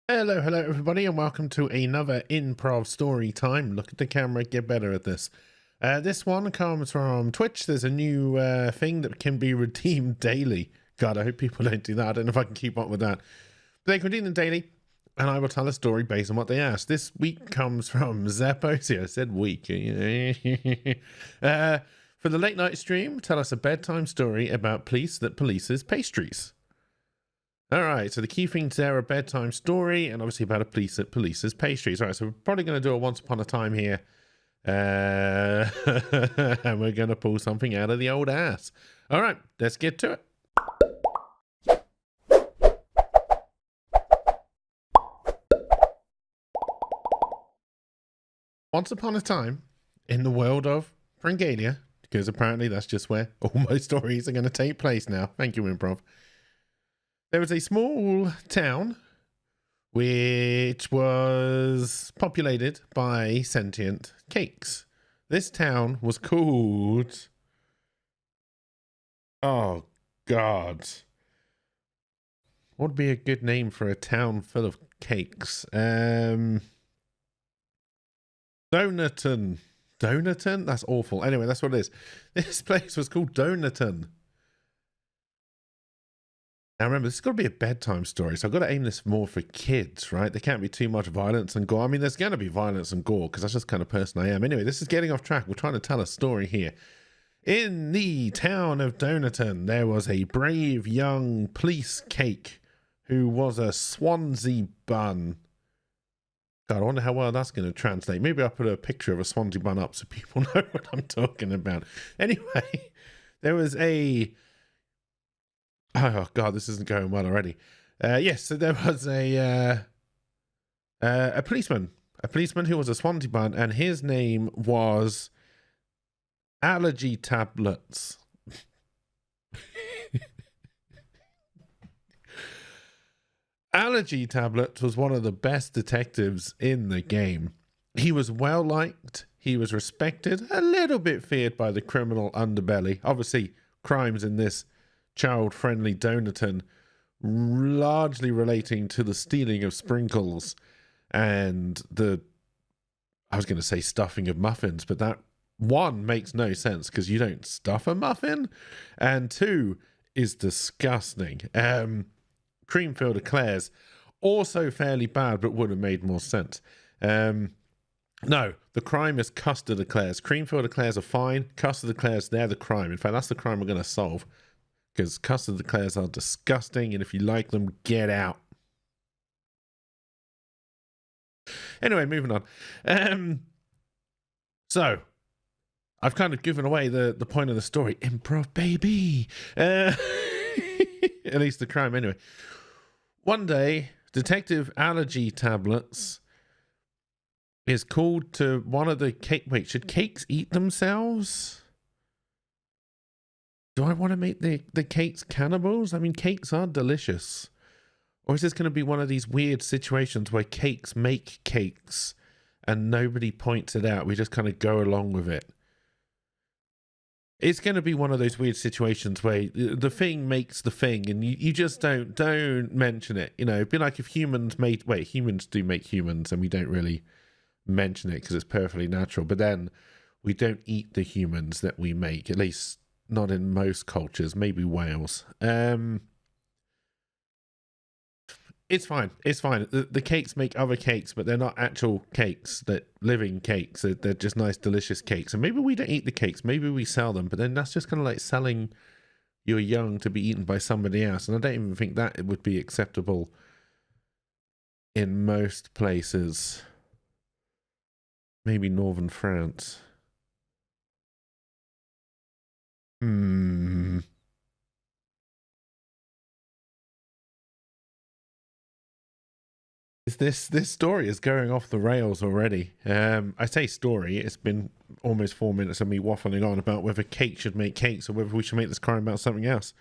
Hello, everybody, and welcome to another improv story time. Look at the camera, get better at this. This one comes from Twitch. There's a new thing that can be redeemed daily. God, I hope people don't do that. I don't know if I can keep up with that. But they can redeem them daily, and I will tell a story based on what they ask. This week comes from Zeppo. See, I said week. For the late night stream, tell us a bedtime story about police that polices pastries. All right, so the key things there are a bedtime story and obviously about a police that polices pastries. All right, so we're probably going to do a once upon a time here. And we're going to pull something out of the old ass. All right, let's get to it. Once upon a time in the world of Frangalia, because apparently that's just where all my stories are going to take place now. Thank you, Improv. There was a small town which was populated by sentient cakes. This town was called... Oh, God. What would be a good name for a town full of cakes? Donaton. Donaton? That's awful. Anyway, that's what it is. This place was called Donaton. Now remember, this has got to be a bedtime story, so I've got to aim this more for kids, right? There can't be too much violence and gore. I mean, there's going to be violence and gore, because that's just the kind of person I am. Anyway, this is getting off track. We're trying to tell a story here. In the town of Donaton, there was a brave young police cake who was a Swansea bun. God, I wonder how well that's going to translate. Maybe I'll put a picture of a Swansea bun up so people know what I'm talking about. Anyway, there was a... Oh God, this isn't going well already. Yes, so there was a policeman who was a Swansea bun, and his name was Allergy Tablets. Allergy Tablets was one of the best detectives in the game. He was well liked. He was respected, a little bit feared by the criminal underbelly. Obviously, crimes in this child-friendly Donaton largely relating to the stealing of sprinkles and the, I was going to say stuffing of muffins, but that one makes no sense because you don't stuff a muffin, and two is disgusting. Cream-filled eclairs, also fairly bad, but would have made more sense. No, the crime is custard eclairs. Cream-filled eclairs are fine. Custard eclairs, they're the crime. In fact, that's the crime we're going to solve. Because custard eclairs are disgusting, and if you like them, get out. Anyway, moving on. So, I've kind of given away the point of the story. Improv, baby. At least the crime, anyway. One day, Detective Allergy Tablets is called to one of the cake... Wait, should cakes eat themselves? Do I want to make the cakes cannibals? I mean, cakes are delicious. Or is this going to be one of these weird situations where cakes make cakes and nobody points it out? We just kind of go along with it. It's going to be one of those weird situations where the thing makes the thing and you just don't mention it. You know, it'd be like if humans made... Wait, humans do make humans and we don't really mention it because it's perfectly natural. But then we don't eat the humans that we make, at least... Not in most cultures, maybe Wales. It's fine. It's fine. The cakes make other cakes, but they're not actual cakes, that living cakes. They're just nice, delicious cakes. And maybe we don't eat the cakes. Maybe we sell them, but then that's just kind of like selling your young to be eaten by somebody else. And I don't even think that it would be acceptable in most places. Maybe northern France. This story is going off the rails already. I say story, it's been almost 4 minutes of me waffling on about whether cake should make cakes or whether we should make this crime about something else.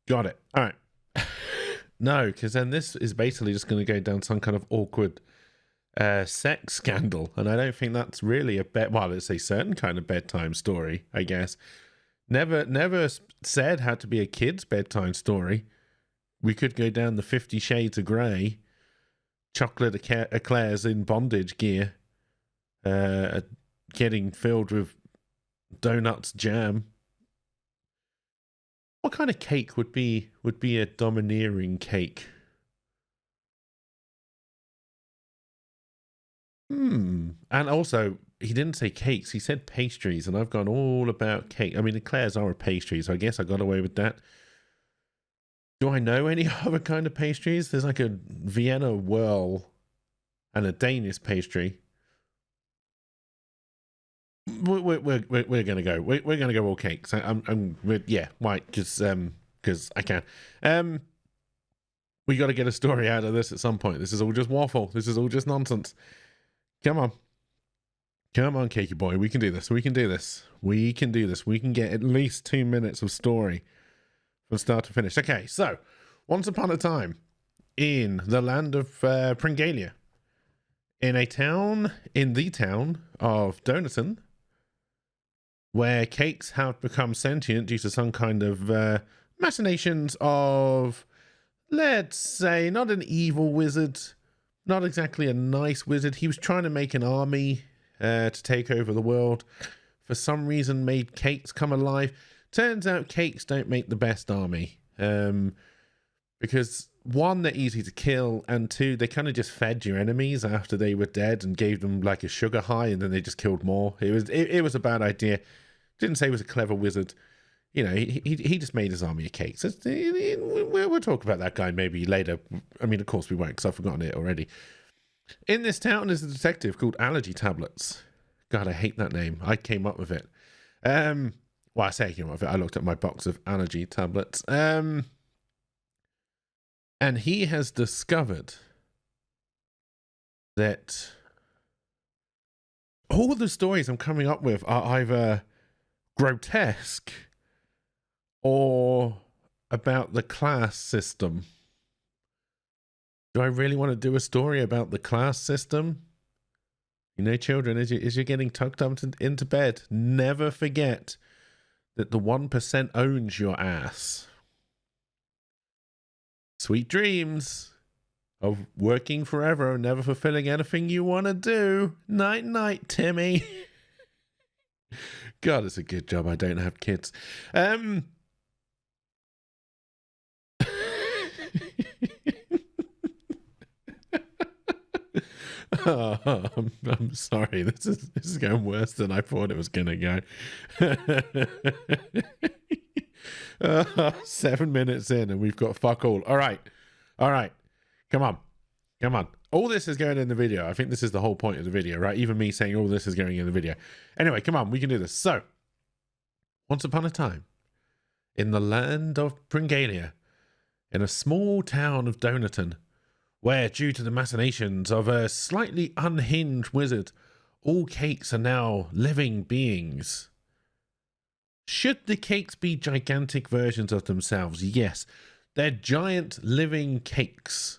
Got it. All right. No, because then this is basically just going to go down some kind of awkward sex scandal, and I don't think that's really a well, it's a certain kind of bedtime story, I guess. Never said had to be a kid's bedtime story. We could go down the 50 Shades of Grey, chocolate eclairs in bondage gear, getting filled with donuts, jam. What kind of cake would be a domineering cake? And also, he didn't say cakes, he said pastries, and I've gone all about cake. I mean, eclairs are a pastry, so I guess I got away with that. Do I know any other kind of pastries? There's like a Vienna whirl and a Danish pastry. We're gonna go. We're gonna go all cakes. Yeah, why? Because I can. We got to get a story out of this at some point. This is all just waffle. This is all just nonsense. Come on, cakey boy. We can do this. We can do this. We can do this. We can get at least 2 minutes of story from start to finish. Okay, so once upon a time, in the land of Pringalia, in the town of Donaton, where cakes have become sentient due to some kind of machinations of, let's say, not an evil wizard, not exactly a nice wizard. He was trying to make an army to take over the world. For some reason, made cakes come alive. Turns out cakes don't make the best army. Because one, they're easy to kill, and two, they kind of just fed your enemies after they were dead and gave them like a sugar high, and then they just killed more. It was a bad idea. Didn't say he was a clever wizard. You know, he just made his army of cakes. We'll talk about that guy maybe later. I mean, of course we won't, because I've forgotten it already. In this town is a detective called Allergy Tablets. God, I hate that name. I came up with it. Well, I say I came up with it. I looked at my box of allergy tablets. And he has discovered that all the stories I'm coming up with are either grotesque or about the class system. Do I really want to do a story about the class system? You know, children, as you're getting tucked up into bed, never forget that the 1% owns your ass. Sweet dreams of working forever and never fulfilling anything you want to do. Night, night, Timmy. God, it's a good job I don't have kids. Oh, I'm sorry. This is going worse than I thought it was going to go. 7 minutes in and we've got fuck all. All right. Come on. All this is going in the video. I think this is the whole point of the video, right? Even me saying all this is going in the video. Anyway, come on. We can do this. So, once upon a time, in the land of Pringalia, in a small town of Donaton, where, due to the machinations of a slightly unhinged wizard, all cakes are now living beings. Should the cakes be gigantic versions of themselves? Yes. They're giant living cakes.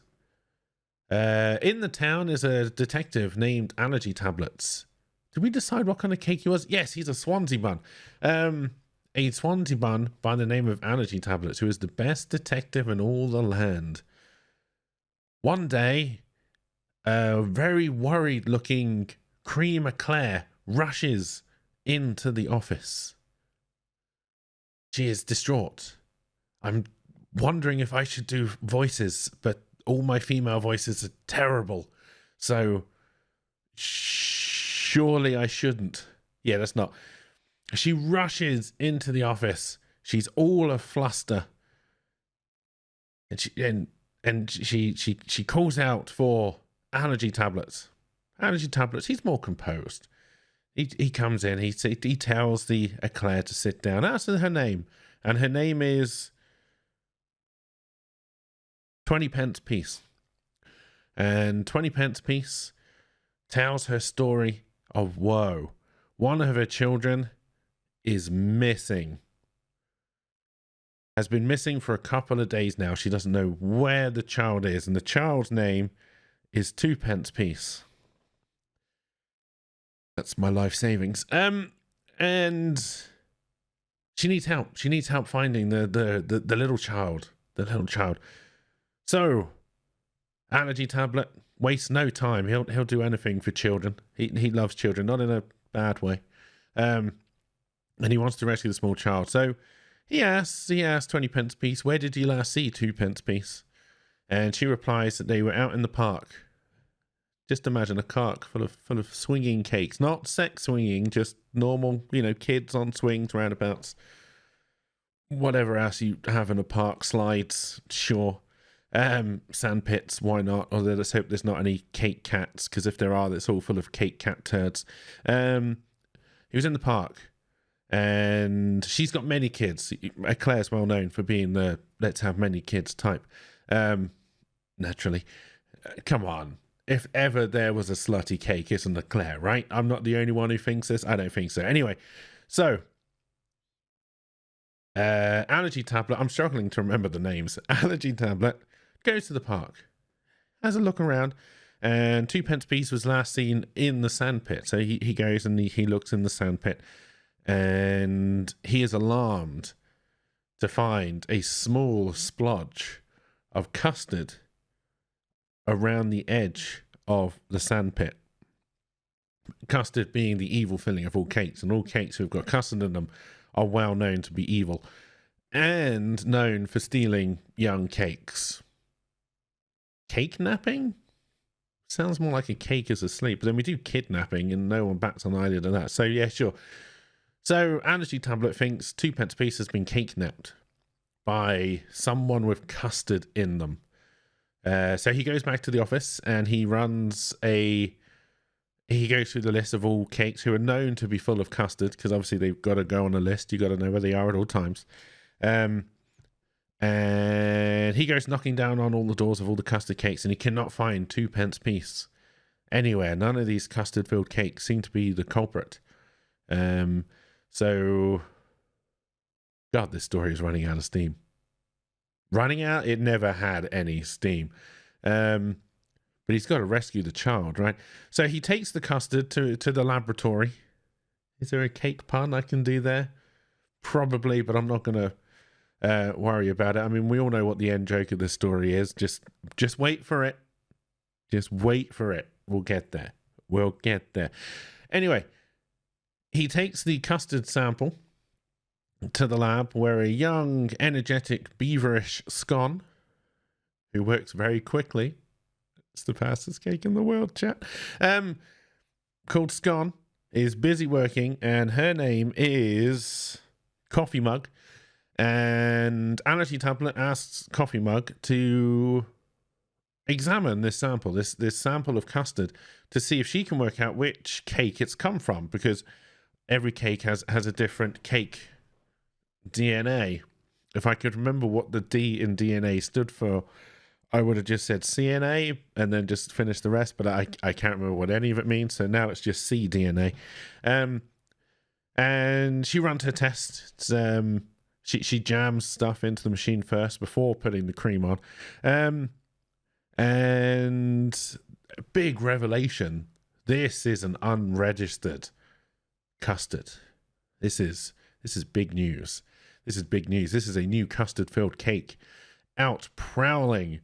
In the town is a detective named Allergy Tablets. Did we decide what kind of cake he was? Yes, he's a Swansea bun. A Swansea bun by the name of Allergy Tablets, who is the best detective in all the land. One day, a very worried-looking cream eclair rushes into the office. She is distraught. I'm wondering if I should do voices, but all my female voices are terrible. So, surely I shouldn't. Yeah, that's not. She rushes into the office. She's all a fluster. And she calls out for Allergy Tablets. Allergy Tablets, he's more composed. He comes in, he tells the eclair to sit down, asks her name, and her name is 20 pence piece. And 20 pence piece tells her story of woe. One of her children is missing. Has been missing for a couple of days now. She doesn't know where the child is, and the child's name is 2 pence piece. That's my life savings. And she needs help. She needs help finding the little child. The little child. So, allergy tablet wastes no time. He'll do anything for children. He loves children, not in a bad way. And he wants to rescue the small child. So he asks 20 pence piece, where did you last see 2 pence piece? And she replies that they were out in the park. Just imagine a park full of swinging cakes, not sex swinging, just normal, kids on swings, roundabouts, whatever else you have in a park, slides, sure. Sand pits, why not? Although let's hope there's not any cake cats, because if there are, it's all full of cake cat turds. He was in the park, and she's got many kids. Claire's well known for being the let's have many kids type. Naturally. Come on. If ever there was a slutty cake, isn't it Claire, right? I'm not the only one who thinks this. I don't think so. Anyway, so allergy tablet. I'm struggling to remember the names. Allergy tablet goes to the park, has a look around, and 2 pence piece was last seen in the sand pit. So he goes and he looks in the sand pit, and he is alarmed to find a small splodge of custard around the edge of the sand pit. Custard being the evil filling of all cakes, and all cakes who've got custard in them are well known to be evil and known for stealing young cakes. Cake napping? Sounds more like a cake is asleep, but then we do kidnapping and no one bats an eyelid at that. So yeah, sure. So allergy tablet thinks 2 pence piece has been cake napped by someone with custard in them. So he goes back to the office and he goes through the list of all cakes who are known to be full of custard, because obviously they've got to go on a list. You've got to know where they are at all times. And he goes knocking down on all the doors of all the custard cakes, and he cannot find 2 pence piece anywhere. None of these custard filled cakes seem to be the culprit. So God, this story is running out of steam. Running out? It never had any steam. But he's got to rescue the child, right? So he takes the custard to the laboratory. Is there a cake pun I can do there? Probably, but I'm not going to worry about it. I mean, we all know what the end joke of this story is. Just wait for it. Just wait for it. We'll get there. We'll get there. Anyway, he takes the custard sample to the lab where a young, energetic, beaverish scone, who works very quickly, it's the fastest cake in the world, chat, called Scone, is busy working, and her name is Coffee Mug. And allergy tablet asks Coffee Mug to examine this sample, this sample of custard, to see if she can work out which cake it's come from, because every cake has a different cake DNA. If I could remember what the D in DNA stood for, I would have just said CNA and then just finished the rest, but I can't remember what any of it means, so now it's just cDNA. And she runs her tests. She jams stuff into the machine first before putting the cream on. And big revelation, this is an unregistered custard. This is big news. This is big news. This is a new custard-filled cake out prowling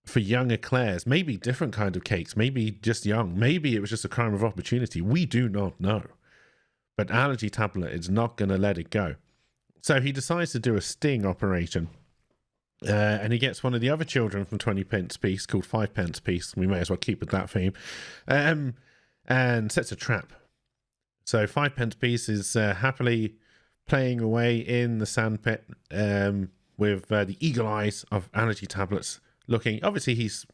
for young eclairs. Maybe different kind of cakes. Maybe just young. Maybe it was just a crime of opportunity. We do not know. But allergy tablet is not going to let it go. So he decides to do a sting operation. And he gets one of the other children from 20 pence piece, called 5 pence piece. We may as well keep with that theme. And sets a trap. So 5 pence piece is happily playing away in the sand pit with the eagle eyes of allergy tablets looking. Obviously, he's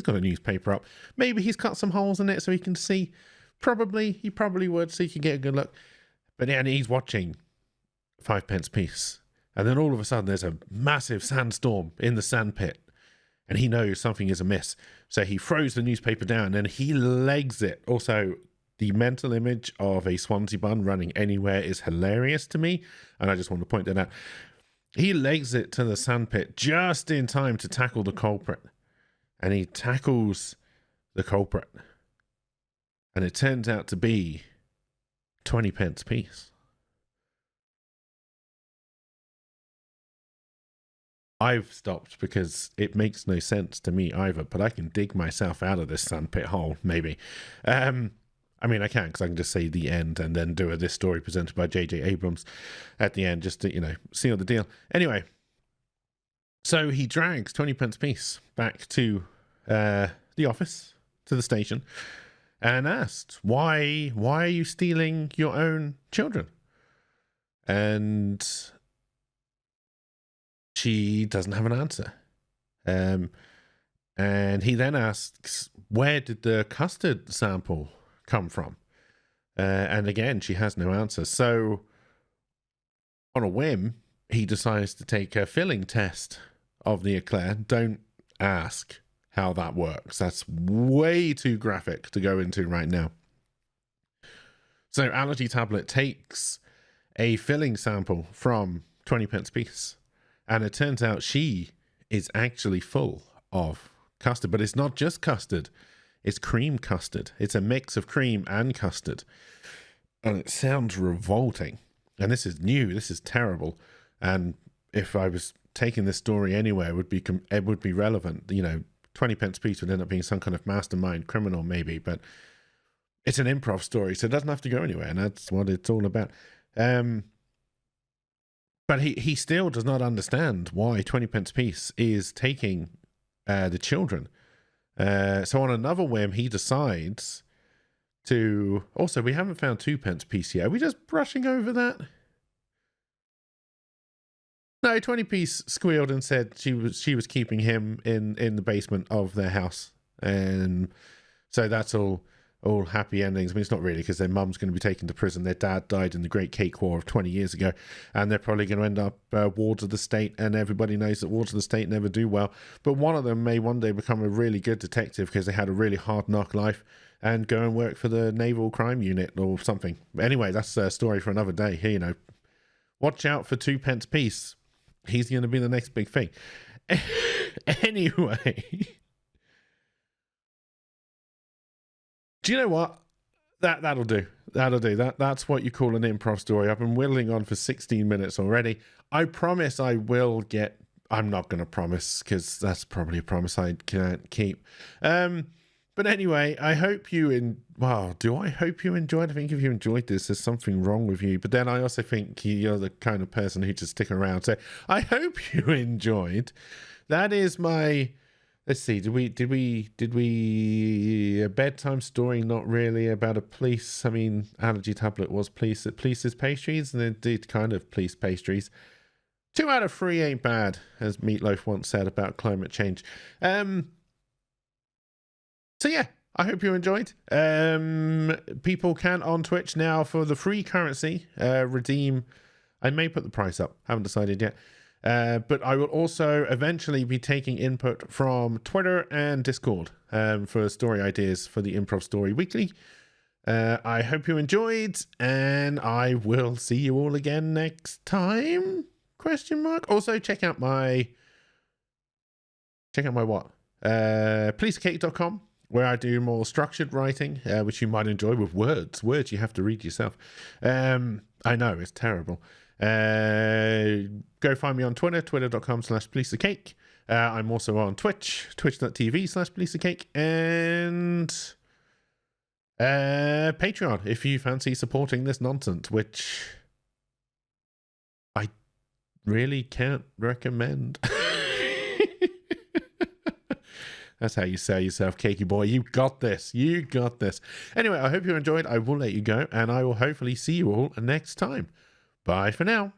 got a newspaper up. Maybe he's cut some holes in it so he can see. He probably would, so he can get a good look. But yeah, and he's watching 5 pence piece. And then all of a sudden, there's a massive sandstorm in the sand pit. And he knows something is amiss. So he throws the newspaper down and he legs it. Also, the mental image of a Swansea bun running anywhere is hilarious to me. And I just want to point that out. He legs it to the sandpit just in time to tackle the culprit. And he tackles the culprit. And it turns out to be 20 pence piece. I've stopped because it makes no sense to me either, but I can dig myself out of this sandpit hole, maybe. I mean, I can, because I can just say the end and then do this story presented by J.J. Abrams at the end, just to, seal the deal. Anyway, so he drags 20 pence piece back to the office, to the station, and asked, why are you stealing your own children? And she doesn't have an answer. And he then asks, where did the custard sample come from? And again, she has no answer. So on a whim, he decides to take a filling test of the eclair. Don't ask how that works. That's way too graphic to go into right now. So Allergy Tablet takes a filling sample from 20 pence piece, and it turns out she is actually full of custard. But it's not just custard, it's cream custard. It's a mix of cream and custard, and it sounds revolting. And this is new, this is terrible. And if I was taking this story anywhere, it would be relevant. 20 pence piece would end up being some kind of mastermind criminal, maybe, but it's an improv story, so it doesn't have to go anywhere, and that's what it's all about. But he still does not understand why 20 pence piece is taking the children. So on another whim, he decides to... Also, we haven't found 2 pence piece yet. Are we just brushing over that? No, 20 piece squealed and said she was keeping him in the basement of their house. And so that's all happy endings. I mean, it's not really, because their mum's going to be taken to prison. Their dad died in the Great Cake War of 20 years ago, and they're probably going to end up wards of the state, and everybody knows that wards of the state never do well. But one of them may one day become a really good detective because they had a really hard knock life and go and work for the Naval Crime Unit or something. Anyway, that's a story for another day. Here, watch out for 2 pence piece. He's going to be the next big thing. Anyway... Do you know what? That'll do. That'll do. That's what you call an improv story. I've been whittling on for 16 minutes already. I promise I will get... I'm not going to promise, because that's probably a promise I can't keep. But anyway, I hope you... do I hope you enjoyed? I think if you enjoyed this, there's something wrong with you. But then I also think you're the kind of person who just stick around. So I hope you enjoyed. That is my... Let's see, did we a bedtime story? Not really. About a police. I mean, Allergy Tablet was police. It polices pastries, and it did kind of police pastries. 2 out of 3 ain't bad, as Meatloaf once said about climate change. So yeah, I hope you enjoyed. People can on Twitch now, for the free currency, redeem. I may put the price up. Haven't decided yet. But I will also eventually be taking input from Twitter and Discord for story ideas for the Improv Story Weekly. I hope you enjoyed, and I will see you all again next time? ? Also, check out my what? PoliceCake.com, where I do more structured writing, which you might enjoy, with words. Words you have to read yourself. I know, it's terrible. Go find me on Twitter, twitter.com/PoliceCake. I'm also on Twitch, twitch.tv/PoliceCake, and Patreon, if you fancy supporting this nonsense, which I really can't recommend. That's how you sell yourself, cakey boy. You got this. You got this. Anyway, I hope you enjoyed. I will let you go, and I will hopefully see you all next time. Bye for now.